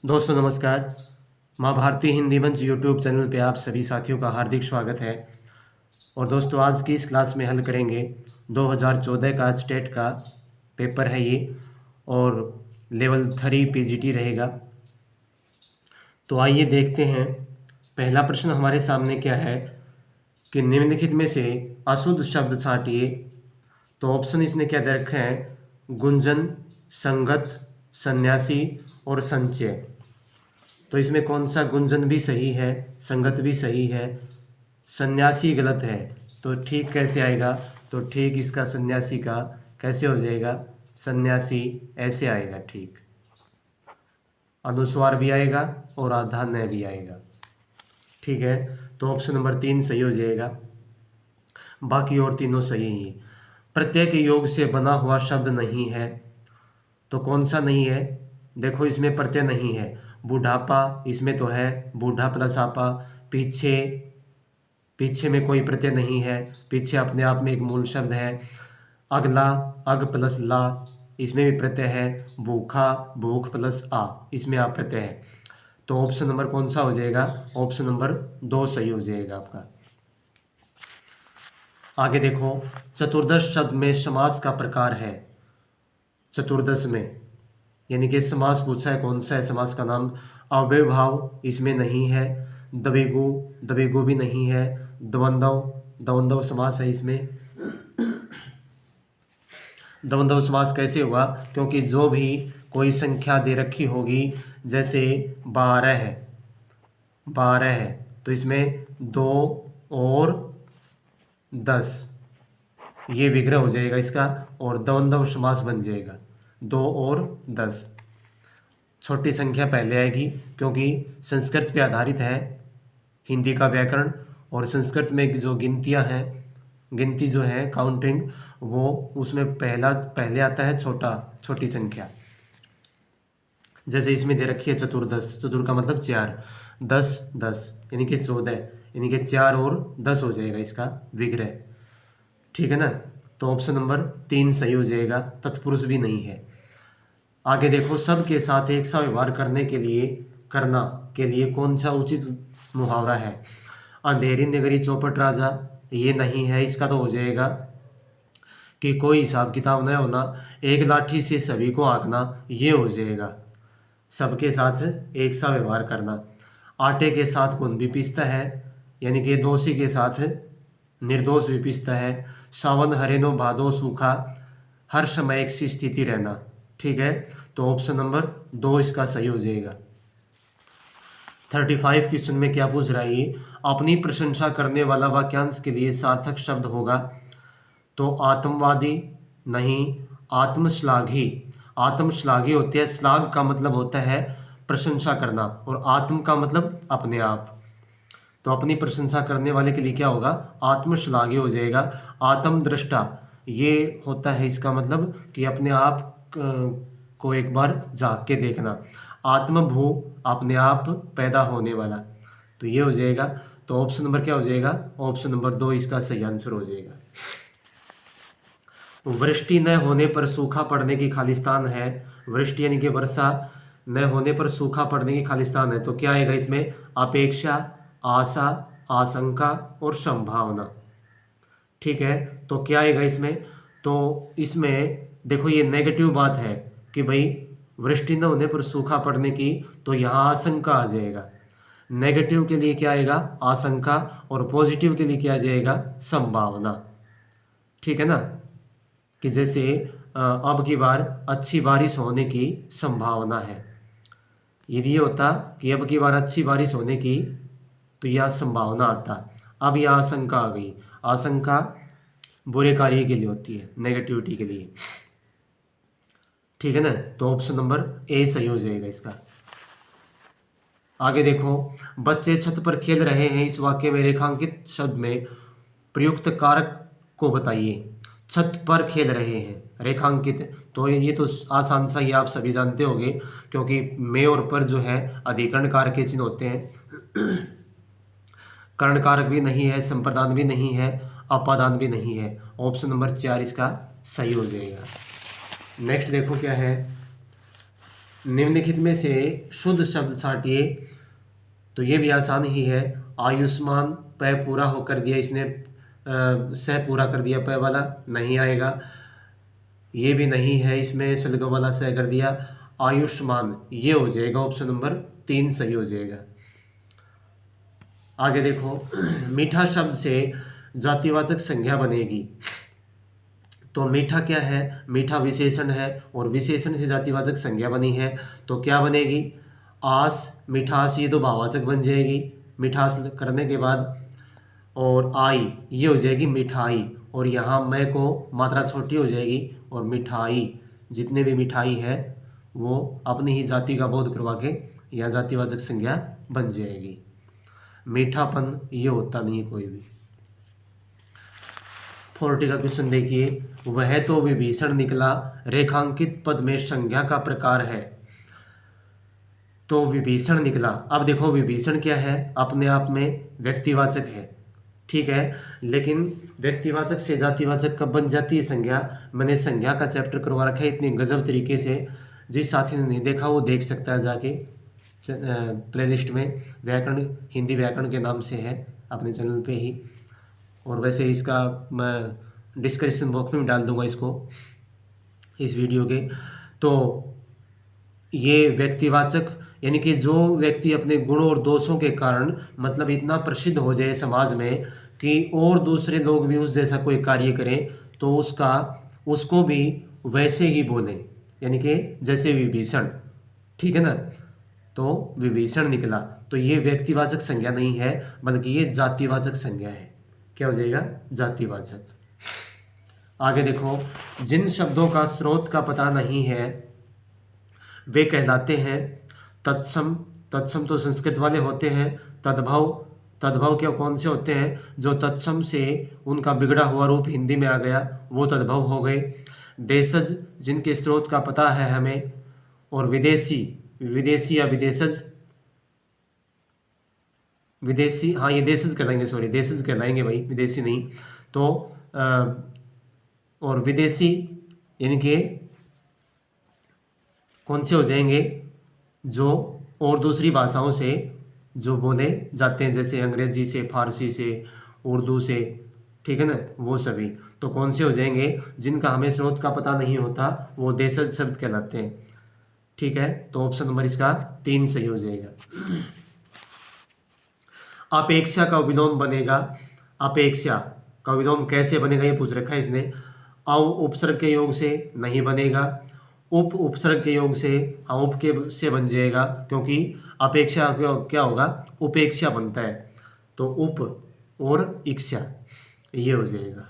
दोस्तों नमस्कार। माँ भारती हिंदी मंच यूट्यूब चैनल पे आप सभी साथियों का हार्दिक स्वागत है। और दोस्तों आज की इस क्लास में हल करेंगे 2014 का स्टेट का पेपर है ये, और लेवल 3 पीजीटी रहेगा। तो आइए देखते हैं पहला प्रश्न हमारे सामने क्या है कि निम्नलिखित में से अशुद्ध शब्द छांटिए। तो ऑप्शन इसने क्या दे रखे हैं, गुंजन, संगत, सन्यासी और संचय। तो इसमें कौन सा गुंजन भी सही है, संगत भी सही है, सन्यासी गलत है। तो ठीक कैसे आएगा, तो ठीक इसका सन्यासी का कैसे हो जाएगा, सन्यासी ऐसे आएगा। ठीक अनुस्वार भी आएगा और आधान्य भी आएगा। ठीक है, तो ऑप्शन नंबर 3 सही हो जाएगा, बाकी और तीनों सही ही। प्रत्यय के योग से बना हुआ शब्द नहीं है, तो कौन सा नहीं है, देखो इसमें प्रत्यय नहीं है। बुढ़ापा इसमें तो है, बूढ़ा प्लस आपा। पीछे, पीछे में कोई प्रत्यय नहीं है, पीछे अपने आप में एक मूल शब्द है। अगला, अग प्लस ला, इसमें भी प्रत्यय है। भूखा, भूख प्लस आ, इसमें आप प्रत्यय है। तो ऑप्शन नंबर कौन सा हो जाएगा, ऑप्शन नंबर 2 सही हो जाएगा आपका। आगे देखो, चतुर्दश शब्द में समास का प्रकार है। चतुर्दश में यानी कि समास पूछा है, कौन सा है समास का नाम। अव्ययभाव इसमें नहीं है, द्विगु, द्विगु भी नहीं है, द्वंद्व, द्वंद्व समास है इसमें। द्वंद्व समास कैसे हुआ, क्योंकि जो भी कोई संख्या दे रखी होगी, जैसे 12 है, 12 है, तो इसमें 2 और 10 ये विग्रह हो जाएगा इसका, और द्वंद्व समास बन जाएगा। 2 और 10, छोटी संख्या पहले आएगी, क्योंकि संस्कृत पे आधारित है हिंदी का व्याकरण। और संस्कृत में जो गिनतियां हैं, गिनती जो है काउंटिंग, वो उसमें पहले आता है छोटी संख्या। जैसे इसमें दे रखी है चतुर्दश, चतुर का मतलब 4, 10 10 यानी कि 14, यानी कि 4 और 10 हो जाएगा इसका विग्रह। ठीक है ना, तो ऑप्शन नंबर 3 सही हो जाएगा, तत्पुरुष भी नहीं है। आगे देखो, सबके साथ एक सा व्यवहार करना के लिए कौन सा उचित मुहावरा है। अंधेरी नगरी चौपट राजा, ये नहीं है, इसका तो हो जाएगा कि कोई हिसाब किताब न होना, एक लाठी से सभी को आंकना, ये हो जाएगा। सबके साथ एक सा व्यवहार करना। आटे के साथ कौन भी पीसता है, यानी कि दोषी के साथ निर्दोष भी पीसता है। सावन हरेनो भादो सूखा, हर समय एक सी स्थिति रहना। ठीक है, तो ऑप्शन नंबर 2 इसका सही हो जाएगा। 35 क्वेश्चन में क्या पूछ रहा है ये, अपनी प्रशंसा करने वाला वाक्यांश के लिए सार्थक शब्द होगा। तो आत्मवादी नहीं, आत्मश्लाघी। आत्मश्लाघी होते हैं, श्लाघ का मतलब होता है प्रशंसा करना, और आत्म का मतलब अपने आप। तो अपनी प्रशंसा करने वाले के लिए क्या होगा, आत्मश्लाघी हो जाएगा। आत्मदृष्टा ये होता है, इसका मतलब कि अपने आप को एक बार झांक के देखना। आत्मभू अपने आप पैदा होने वाला, तो ये हो जाएगा। तो ऑप्शन नंबर क्या हो जाएगा, ऑप्शन नंबर 2 इसका सही आंसर हो जाएगा। वृष्टि न होने पर सूखा पड़ने की खालिस्तान है। वृष्टि यानी कि वर्षा न होने पर सूखा पड़ने की खालिस्तान है, तो क्या आएगा इसमें, अपेक्षा, आशा, आशंका और संभावना। ठीक है, तो क्या आएगा इसमें, तो इसमें देखो ये नेगेटिव बात है कि भाई वृष्टि न होने पर सूखा पड़ने की, तो यहाँ आशंका आ जाएगा। नेगेटिव के लिए क्या आएगा, आशंका, और पॉजिटिव के लिए क्या आ जाएगा, संभावना। ठीक है ना, कि जैसे अब की बार अच्छी बारिश होने की संभावना है। यदि ये होता कि अब की बार अच्छी बारिश होने की, तो यह संभावना आता। अब यह आशंका आ गई। आशंका बुरे कार्य के लिए होती है, नेगेटिविटी के लिए। ठीक है ना, तो ऑप्शन नंबर ए सही हो जाएगा इसका। आगे देखो, बच्चे छत पर खेल रहे हैं, इस वाक्य में रेखांकित शब्द में प्रयुक्त कारक को बताइए। छत पर खेल रहे हैं, रेखांकित, तो ये तो आसान सा ही आप सभी जानते होंगे, क्योंकि में और पर जो है अधिकरण कारक के चिन्ह होते हैं। कर्ण कारक भी नहीं है, संप्रदान भी नहीं है, अपादान भी नहीं है। ऑप्शन नंबर 4 इसका सही हो जाएगा। नेक्स्ट देखो क्या है, निम्नलिखित में से शुद्ध शब्द छांटिए। तो ये भी आसान ही है। आयुष्मान प पूरा होकर दिया, इसने सह पूरा कर दिया, प वाला नहीं आएगा। ये भी नहीं है, इसमें सलग वाला सह कर दिया। आयुष्मान ये हो जाएगा, ऑप्शन नंबर 3 सही हो जाएगा। आगे देखो, मीठा शब्द से जातिवाचक संज्ञा बनेगी। तो मीठा क्या है? मीठा विशेषण है और विशेषण से जातिवाचक संज्ञा बनी है। तो क्या बनेगी? आस, मिठास, ये तो भाववाचक बन जाएगी मिठास करने के बाद। और आई ये हो जाएगी मिठाई, और यहाँ मैं को मात्रा छोटी हो जाएगी और मिठाई, जितने भी मिठाई है वो अपनी ही जाति का बोध करवा के यहाँ जातिवाचक संज्ञा बन जाएगी। मीठापन ये होता नहीं है कोई भी। 40 का क्वेश्चन देखिए, वह तो विभीषण निकला रेखांकित पद में संज्ञा का प्रकार है। तो विभीषण निकला, अब देखो विभीषण क्या है? अपने आप में व्यक्तिवाचक है, ठीक है, लेकिन व्यक्तिवाचक से जातिवाचक कब बन जाती है संज्ञा? मैंने संज्ञा का चैप्टर करवा रखा है इतनी गजब तरीके से, जिस साथी ने नहीं देखा वो देख सकता है जाके प्लेलिस्ट में। व्याकरण, हिंदी व्याकरण के नाम से है अपने चैनल पे ही। और वैसे इसका मैं डिस्क्रिप्शन बॉक्स में डाल दूंगा इसको, इस वीडियो के। तो ये व्यक्तिवाचक यानी कि जो व्यक्ति अपने गुणों और दोषों के कारण मतलब इतना प्रसिद्ध हो जाए समाज में कि और दूसरे लोग भी उस जैसा कोई कार्य करें तो उसको भी वैसे ही बोले, यानी कि जैसे विभीषण, ठीक है ना। तो विभीषण निकला, तो ये व्यक्तिवाचक संज्ञा नहीं है बल्कि ये जातिवाचक संज्ञा है। क्या हो जाएगा? जातिवाचक। आगे देखो, जिन शब्दों का स्रोत का पता नहीं है वे कहलाते हैं तत्सम। तत्सम तो संस्कृत वाले होते हैं। तद्भव, तद्भव क्या कौन से होते हैं? जो तत्सम से उनका बिगड़ा हुआ रूप हिंदी में आ गया वो तद्भव हो गए। देशज, जिनके स्रोत का पता है हमें। और विदेशी, विदेशी या विदेशज, विदेशी, हाँ ये देशज कहलाएंगे, सॉरी देशज कहलाएंगे भाई, विदेशी नहीं। तो और विदेशी यानी कि कौन से हो जाएंगे? जो और दूसरी भाषाओं से जो बोले जाते हैं, जैसे अंग्रेजी से, फारसी से, उर्दू से, ठीक है ना, वो सभी। तो कौन से हो जाएंगे? जिनका हमें स्रोत का पता नहीं होता वो देशज शब्द कहलाते हैं, ठीक है। तो ऑप्शन नंबर इसका 3 सही हो जाएगा। अपेक्षा का विलोम बनेगा। अपेक्षा का विलोम कैसे बनेगा ये पूछ रखा है इसने। अव उपसर्ग के योग से नहीं बनेगा, उप उपसर्ग के योग से, हाँ उप के से बन जाएगा, क्योंकि अपेक्षा क्या होगा? उपेक्षा बनता है। तो उप और इक्षा ये हो जाएगा।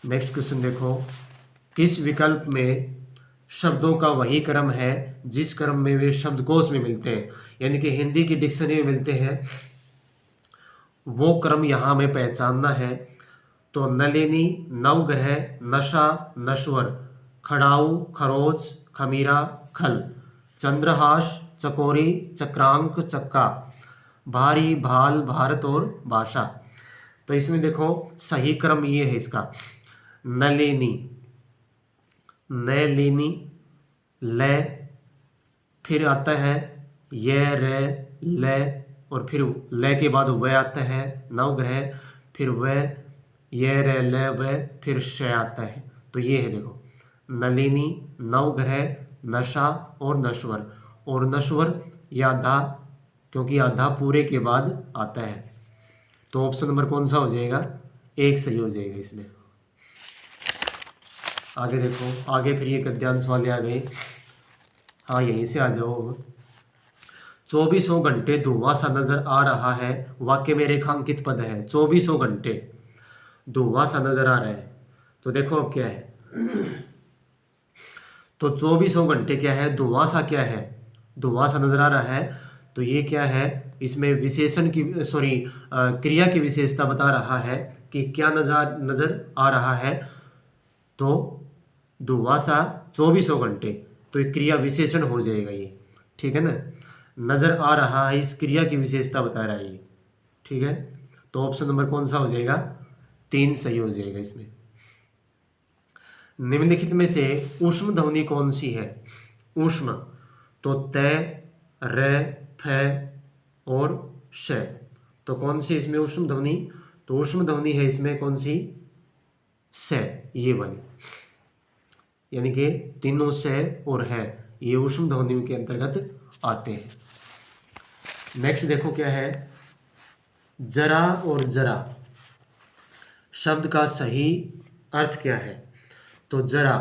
नेक्स्ट क्वेश्चन देखो, किस विकल्प में शब्दों का वही क्रम है जिस क्रम में वे शब्दकोश में मिलते हैं, यानी कि हिंदी की डिक्शनरी में मिलते हैं, वो क्रम यहाँ हमें पहचानना है। तो नलिनी, नवग्रह, नशा, नश्वर, खड़ाऊ, खरोच, खमीरा, खल, चंद्रहास, चकोरी, चक्रांक, चक्का, भारी, भाल, भारत और भाषा। तो इसमें देखो सही क्रम ये है इसका, नलिनी, नलिनी, ले, फिर आता है ये, रे, ले, और फिर ले के बाद वह आता है, नवग्रह, फिर वह, ये, रे, ले, वह, फिर श आता है। तो ये है देखो, नलिनी, नवग्रह, नशा और नश्वर। और नश्वर या आधा, क्योंकि आधा पूरे के बाद आता है। तो ऑप्शन नंबर कौन सा हो जाएगा? 1 सही हो जाएगा इसमें। आगे देखो, आगे फिर ये गद्यांश वाले आ गए, हाँ यहीं से आ जाओ। 2400 घंटे धुआं सा नजर आ रहा है, वाक्य में रेखांकित पद है। 2400 घंटे धुआं सा नजर आ रहा है, तो देखो अब क्या है। तो 2400 घंटे क्या है? धुआं सा क्या है? धुआं सा नजर आ रहा है, तो ये क्या है? इसमें विशेषण की क्रिया की विशेषता बता रहा है कि क्या नजर आ रहा है। तो धुआं सा 2400 घंटे, तो एक क्रिया विशेषण हो जाएगा ये, ठीक है ना। नजर आ रहा है, इस क्रिया की विशेषता बता रहा है ये, ठीक है। तो ऑप्शन नंबर कौन सा हो जाएगा? 3 सही हो जाएगा इसमें। निम्नलिखित में से ऊष्म ध्वनि कौन सी है? ऊष्म, तो तय, रे, फे और श। तो कौन सी इसमें ऊष्म ध्वनि? तो ऊष्म ध्वनि है इसमें कौन सी? स, ये वाली, यानी कि तीनों स और है ये ऊष्म ध्वनि के अंतर्गत आते हैं। नेक्स्ट देखो क्या है, जरा और जरा शब्द का सही अर्थ क्या है? तो जरा,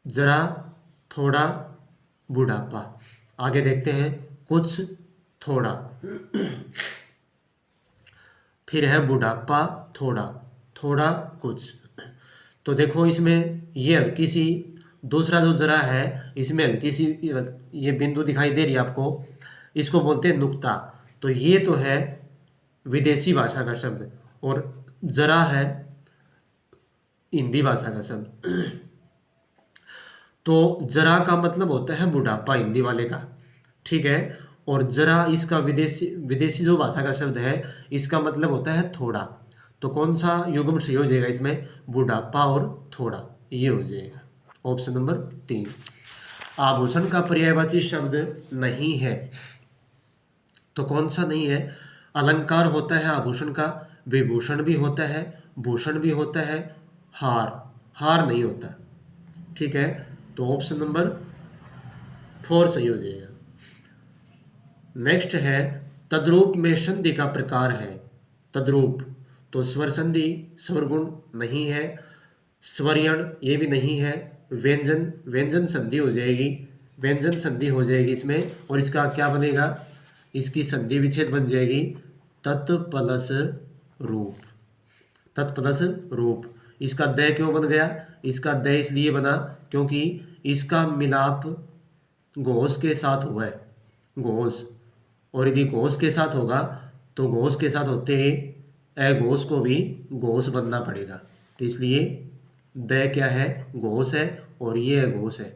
जरा, थोड़ा, बुढ़ापा। आगे देखते हैं, कुछ, थोड़ा, फिर है बुढ़ापा, थोड़ा, थोड़ा, कुछ। तो देखो इसमें ये हल्की सी, दूसरा जो जरा है इसमें हल्की सी ये बिंदु दिखाई दे रही है आपको, इसको बोलते हैं नुक्ता। तो ये तो है विदेशी भाषा का शब्द और जरा है हिंदी भाषा का शब्द। तो जरा का मतलब होता है बुढ़ापा हिंदी वाले का, ठीक है। और जरा इसका विदेशी विदेशी जो भाषा का शब्द है इसका मतलब होता है थोड़ा। तो कौन सा युग्म सही हो जाएगा इसमें? बुढ़ापा और थोड़ा, ये हो जाएगा ऑप्शन नंबर 3। आभूषण का पर्यायवाची शब्द नहीं है, तो कौन सा नहीं है? अलंकार होता है आभूषण का, विभूषण भी होता है, भूषण भी होता है, हार, हार नहीं होता, ठीक है। तो ऑप्शन नंबर 4 सही हो जाएगा। नेक्स्ट है, तद्रूप में संधि का प्रकार है। तद्रूप, तो स्वर संधि, स्वर गुण नहीं है, स्वरयण ये भी नहीं है, व्यंजन, व्यंजन संधि हो जाएगी, व्यंजन संधि हो जाएगी इसमें। और इसका क्या बनेगा? इसकी संधि विच्छेद बन जाएगी, तत् प्लस रूप, तत् प्लस रूप। इसका द क्यों बन गया? इसका द इसलिए बना क्योंकि इसका मिलाप घोष के साथ हुआ है, घोष। और यदि घोष के साथ होगा तो घोष के साथ होते ही अघोष को भी घोष बनना पड़ेगा। तो इसलिए द क्या है? घोष है और ये अघोष है,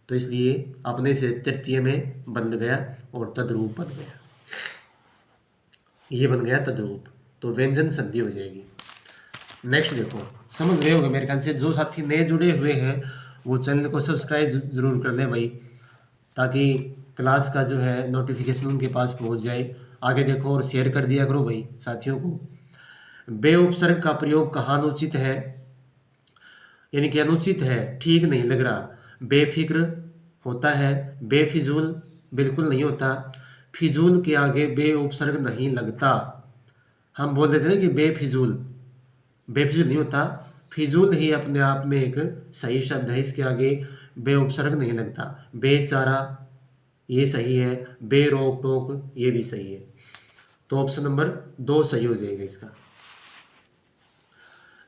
तो इसलिए अपने से तृतीय में बदल गया और तद्रूप बन गया, ये बन गया तद्रूप। तो व्यंजन संधि हो जाएगी। नेक्स्ट देखो, समझ गए होंगे मेरे ख्याल से। जो साथी नए जुड़े हुए हैं वो चैनल को सब्सक्राइब जरूर कर दें भाई, ताकि क्लास का जो है नोटिफिकेशन उनके पास पहुंच जाए। आगे देखो और शेयर कर दिया करो भाई साथियों को। बे उपसर्ग का प्रयोग कहाँ अनुचित है? यानी कि अनुचित है, ठीक नहीं लग रहा। बेफिक्र होता है, बेफिजूल बिल्कुल नहीं होता, फिजूल के आगे बे उपसर्ग नहीं लगता। हम बोल देते हैं कि बेफिजूल, बेफिजूल नहीं होता, फिजूल ही अपने आप में एक सही शब्द है, इसके आगे बे उपसर्ग नहीं लगता। बेचारा ये सही है, बेरोक टोक ये भी सही है। तो ऑप्शन नंबर 2 सही हो जाएगा इसका।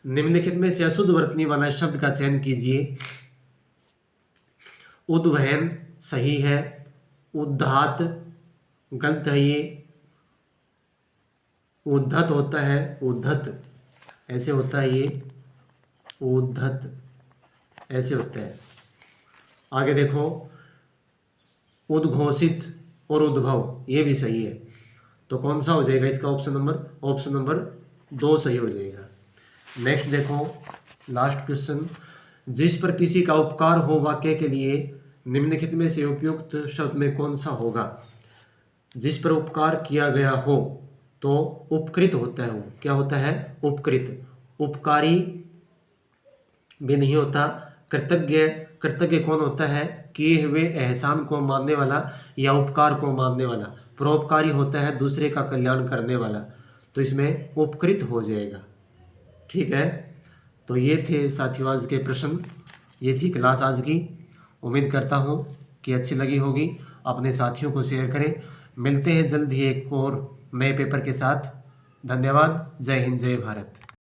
निम्नलिखित में से अशुद्ध वर्तनी वाला शब्द का चयन कीजिए। उद्वहन सही है, उद्धात गलत है, ये उद्धत होता है, उद्धत ऐसे होता है, ये उद्धत ऐसे होता है। आगे देखो, उद्घोषित और उद्भव ये भी सही है। तो कौन सा हो जाएगा इसका ऑप्शन नंबर 2 सही हो जाएगा। नेक्स्ट देखो, लास्ट क्वेश्चन, जिस पर किसी का उपकार हो वाक्य के लिए निम्नलिखित में से उपयुक्त शब्द में कौन सा होगा? जिस पर उपकार किया गया हो तो उपकृत होता है, वो क्या होता है? उपकृत। उपकारी भी नहीं होता। कृतज्ञ, कृतज्ञ कौन होता है? किए हुए एहसान को मानने वाला या उपकार को मानने वाला। परोपकारी होता है दूसरे का कल्याण करने वाला, तो इसमें उपकृत हो जाएगा, ठीक है। तो ये थे साथियों आज के प्रश्न, ये थी क्लास आज की। उम्मीद करता हूँ कि अच्छी लगी होगी। अपने साथियों को शेयर करें। मिलते हैं जल्द ही एक और नए पेपर के साथ। धन्यवाद। जय हिंद, जय भारत।